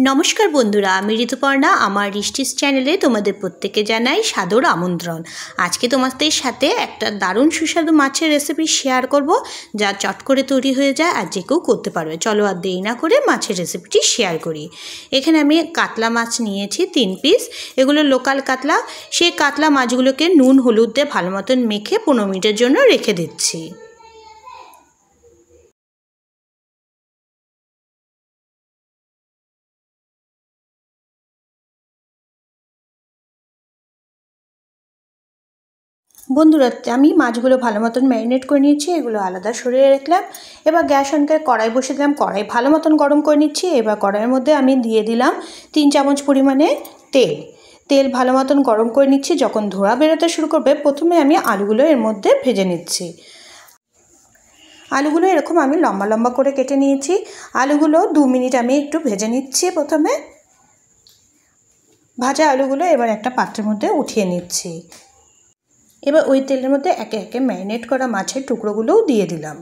নমস্কার বন্ধুরা, আমি ঋতুপর্ণা। আমার রিষ্টিস চ্যানেলে তোমাদের প্রত্যেকে জানাই সাদর আমন্ত্রণ। আজকে তোমাদের সাথে একটা দারুণ সুস্বাদু মাছের রেসিপি শেয়ার করব, যা চট করে তৈরি হয়ে যায় আর যে কেউ করতে পারবে। চলো আর দেরি না করে মাছের রেসিপিটি শেয়ার করি। এখানে আমি কাতলা মাছ নিয়েছি 3 পিস। এগুলো লোকাল কাতলা। সেই কাতলা মাছগুলোকে নুন হলুদ দিয়ে ভালো মতন মেখে 15 মিনিটের জন্য রেখে দিচ্ছি। বন্ধুরা, আমি মাছগুলো ভালো মতন ম্যারিনেট করে নিয়েছি। এগুলো আলাদা সরিয়ে রাখলাম। এবার গ্যাস অন করে কড়াই বসিয়ে দিলাম। কড়াই ভালো মতন গরম করে নিচ্ছি। এবার কড়াইয়ের মধ্যে আমি দিয়ে দিলাম 3 চামচ পরিমাণে তেল ভালো মতন গরম করে নিচ্ছি। যখন ধোঁয়া বেরোতে শুরু করবে, প্রথমে আমি আলুগুলো এর মধ্যে ভেজে নিচ্ছি। আলুগুলো এরকম আমি লম্বা লম্বা করে কেটে নিয়েছি। আলুগুলো 2 মিনিট আমি একটু ভেজে নিচ্ছি। প্রথমে ভাজা আলুগুলো এবার একটা পাত্রের মধ্যে উঠিয়ে নিচ্ছি। এবার ওই তেলের মধ্যে একে একে ম্যারিনেট করা মাছের টুকরোগুলোও দিয়ে দিলাম।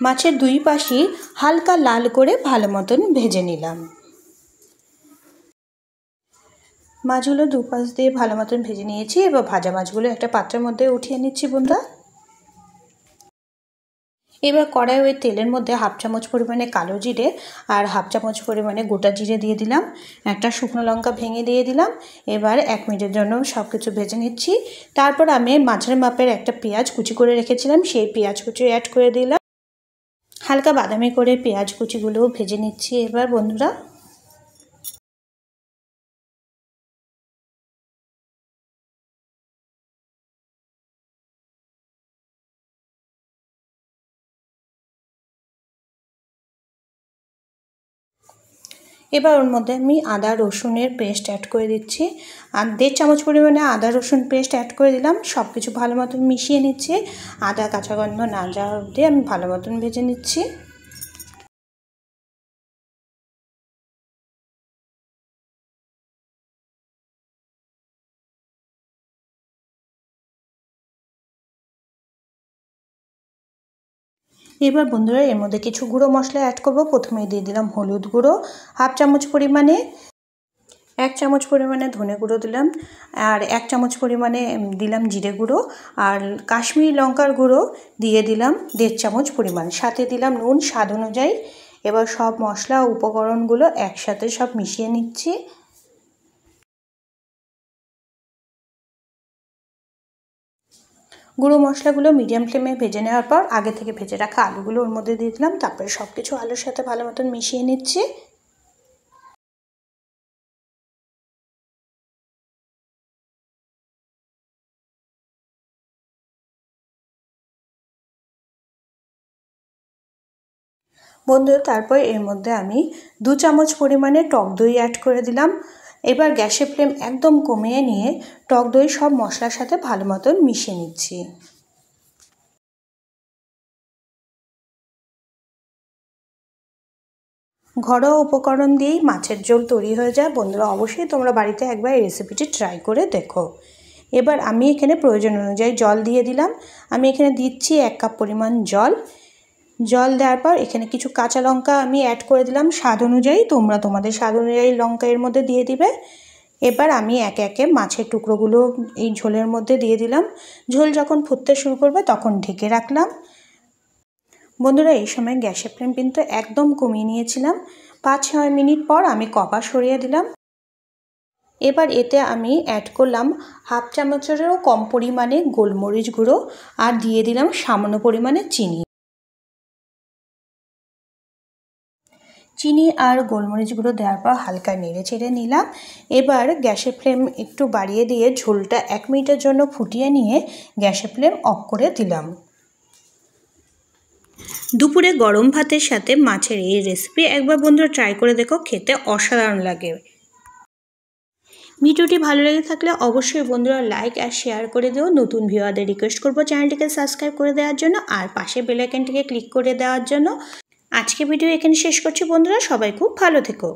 মাছের দুই পাশই হালকা লাল করে ভালো মতন ভেজে নিলাম। মাছগুলো দুপাশ দিয়ে ভালো মতন ভেজে নিয়েছি। এবার ভাজা মাছগুলো একটা পাত্রের মধ্যে উঠিয়ে নিচ্ছি বন্ধুরা। এবার কড়াই ওই তেলের মধ্যে 1/2 চামচ পরিমাণে কালো জিরে আর 1/2 চামচ পরিমাণে গোটা জিরে দিয়ে দিলাম। একটা শুকনো লঙ্কা ভেঙে দিয়ে দিলাম। এবার 1 মিনিটের জন্য সব কিছু ভেজে নিচ্ছি। তারপর আমি মাঝারি মাপের একটা পেঁয়াজ কুচি করে রেখেছিলাম, সেই পেঁয়াজ কুচি অ্যাড করে দিলাম। হালকা বাদামি করে পেঁয়াজ কুচিগুলোও ভেজে নিচ্ছি এবার বন্ধুরা। এবার ওর মধ্যে আমি আদা রসুনের পেস্ট অ্যাড করে দিচ্ছি। আর 1.5 চামচ পরিমাণে আদা রসুন পেস্ট অ্যাড করে দিলাম। সব কিছু ভালো মতন মিশিয়ে নিচ্ছি। আদা কাঁচা গন্ধ না যাওয়া অবধি আমি ভালো মতন ভেজে নিচ্ছি। এবার বন্ধুরা এর মধ্যে কিছু গুঁড়ো মশলা অ্যাড করব। প্রথমে দিয়ে দিলাম হলুদ গুঁড়ো 1/2 চামচ পরিমাণে, 1 চামচ পরিমাণে ধনে গুঁড়ো দিলাম, আর 1 চামচ পরিমাণে দিলাম জিরে গুঁড়ো, আর কাশ্মীরি লঙ্কার গুঁড়ো দিয়ে দিলাম 1.5 চামচ পরিমাণ, সাথে দিলাম নুন স্বাদ অনুযায়ী। এবার সব মশলা উপকরণগুলো একসাথে সব মিশিয়ে নিচ্ছি। গুঁড়ো মশলাগুলো মিডিয়াম ফ্লেমে ভেজে নেওয়ার পর আগে থেকে ভেজে রাখা আলুগুলো ওর মধ্যে দিয়ে দিলাম। তারপরে সব কিছু আলুর সাথে ভালো মতন মিশিয়ে নিচ্ছি। বন্ধুরা, তারপর এর মধ্যে আমি 2 চামচ পরিমাণে টক দই অ্যাড করে দিলাম। এবার গ্যাসের ফ্লেম একদম কমিয়ে নিয়ে টক দই সব মশলার সাথে ভালো মতন মিশিয়ে নিচ্ছি। ঘরোয়া উপকরণ দিয়েই মাছের ঝোল তৈরি হয়ে যায়। বন্ধুরা, অবশ্যই তোমরা বাড়িতে একবার এই রেসিপিটি ট্রাই করে দেখো। এবার আমি এখানে প্রয়োজন অনুযায়ী জল দিয়ে দিলাম। আমি এখানে দিচ্ছি 1 কাপ পরিমাণ জল। জল দেওয়ার পর এখানে কিছু কাঁচা লঙ্কা আমি অ্যাড করে দিলাম স্বাদ অনুযায়ী। তোমরা তোমাদের স্বাদ অনুযায়ী লঙ্কা এর মধ্যে দিয়ে দিবে। এবার আমি একে একে মাছের টুকরোগুলো এই ঝোলের মধ্যে দিয়ে দিলাম। ঝোল যখন ফুটতে শুরু করবে তখন ঢেকে রাখলাম। বন্ধুরা, এই সময় গ্যাসের ফ্লেম কিন্তু একদম কমিয়ে নিয়েছিলাম। 5-6 মিনিট পর আমি কড়া সরিয়ে দিলাম। এবার এতে আমি অ্যাড করলাম 1/2 চামচেরও কম পরিমাণে গোলমরিচ গুঁড়ো আর দিয়ে দিলাম সামান্য পরিমাণে চিনি আর গোলমরিচ গুঁড়ো দেওয়ার পর হালকা নেড়ে চেড়ে নিলাম। এবার গ্যাসের ফ্লেম একটু বাড়িয়ে দিয়ে ঝোলটা 1 মিনিটের জন্য ফুটিয়ে নিয়ে গ্যাসের ফ্লেম অফ করে দিলাম। দুপুরে গরম ভাতের সাথে মাছের এই রেসিপি একবার বন্ধুরা ট্রাই করে দেখো, খেতে অসাধারণ লাগে। ভিডিওটি ভালো লেগে থাকলে অবশ্যই বন্ধুরা লাইক আর শেয়ার করে দিও। নতুন ভিউয়ারদের রিকোয়েস্ট করবো চ্যানেলটিকে সাবস্ক্রাইব করে দেওয়ার জন্য আর পাশে বেল আইকনটিকে ক্লিক করে দেওয়ার জন্য। আজকে ভিডিও এখানে শেষ করছি বন্ধুরা, সবাই খুব ভালো থেকো।